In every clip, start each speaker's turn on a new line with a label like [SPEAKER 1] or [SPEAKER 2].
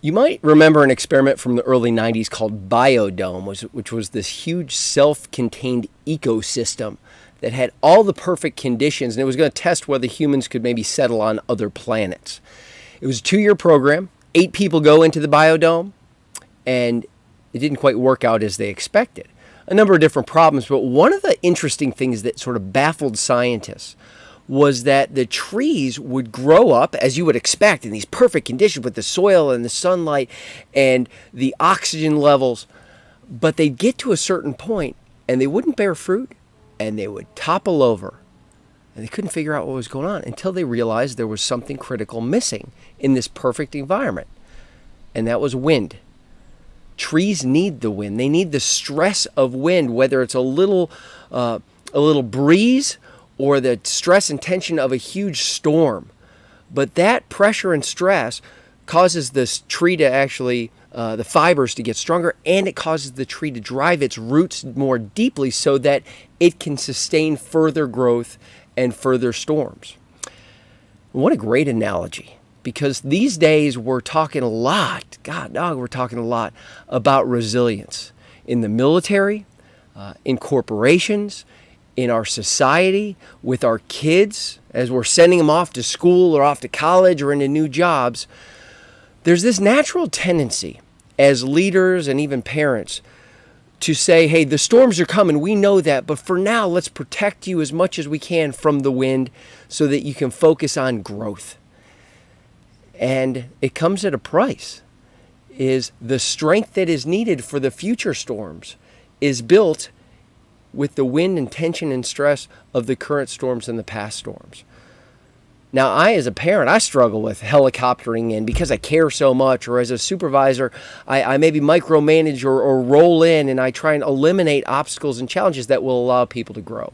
[SPEAKER 1] You might remember an experiment from the early 90s called Biodome, which was this huge self-contained ecosystem that had all the perfect conditions, and it was going to test whether humans could maybe settle on other planets. It was a 2-year program. 8 people go into the Biodome, and it didn't quite work out as they expected. A number of different problems, but one of the interesting things that sort of baffled scientists was that the trees would grow up, as you would expect, in these perfect conditions with the soil and the sunlight and the oxygen levels, but they'd get to a certain point and they wouldn't bear fruit and they would topple over. And they couldn't figure out what was going on until they realized there was something critical missing in this perfect environment, and that was wind. Trees need the wind. They need the stress of wind, whether it's a little breeze or the stress and tension of a huge storm. But that pressure and stress causes this tree to actually, the fibers to get stronger, and it causes the tree to drive its roots more deeply so that it can sustain further growth and further storms. What a great analogy. Because these days we're talking a lot, we're talking a lot about resilience in the military, in corporations, in our society, with our kids, as we're sending them off to school or off to college or into new jobs. There's this natural tendency as leaders and even parents to say, hey, the storms are coming, we know that, but for now, let's protect you as much as we can from the wind so that you can focus on growth. And it comes at a price. Is the strength that is needed for the future storms is built with the wind and tension and stress of the current storms and the past storms. Now, I, as a parent, I struggle with helicoptering in because I care so much, or as a supervisor, I maybe micromanage or roll in and I try and eliminate obstacles and challenges that will allow people to grow.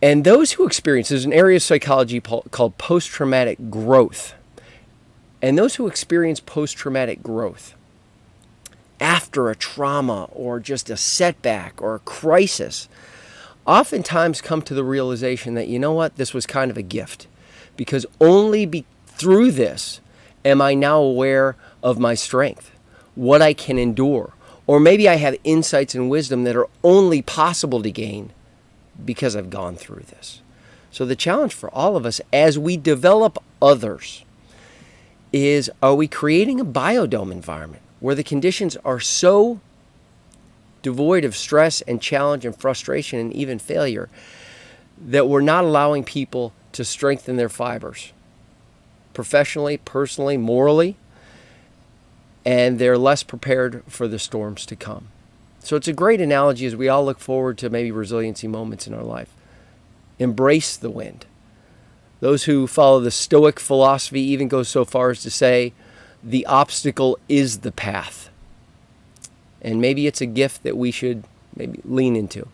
[SPEAKER 1] And those who experience, there's an area of psychology called post-traumatic growth. And those who experience post-traumatic growth after a trauma or just a setback or a crisis oftentimes come to the realization that, you know what, this was kind of a gift. Because only through this am I now aware of my strength, what I can endure. Or maybe I have insights and wisdom that are only possible to gain because I've gone through this. So the challenge for all of us as we develop others is, are we creating a biodome environment where the conditions are so devoid of stress and challenge and frustration and even failure that we're not allowing people to strengthen their fibers professionally, personally, morally, and they're less prepared for the storms to come. So it's a great analogy as we all look forward to maybe resiliency moments in our life. Embrace the wind. Those who follow the Stoic philosophy even go so far as to say, the obstacle is the path. And maybe it's a gift that we should maybe lean into.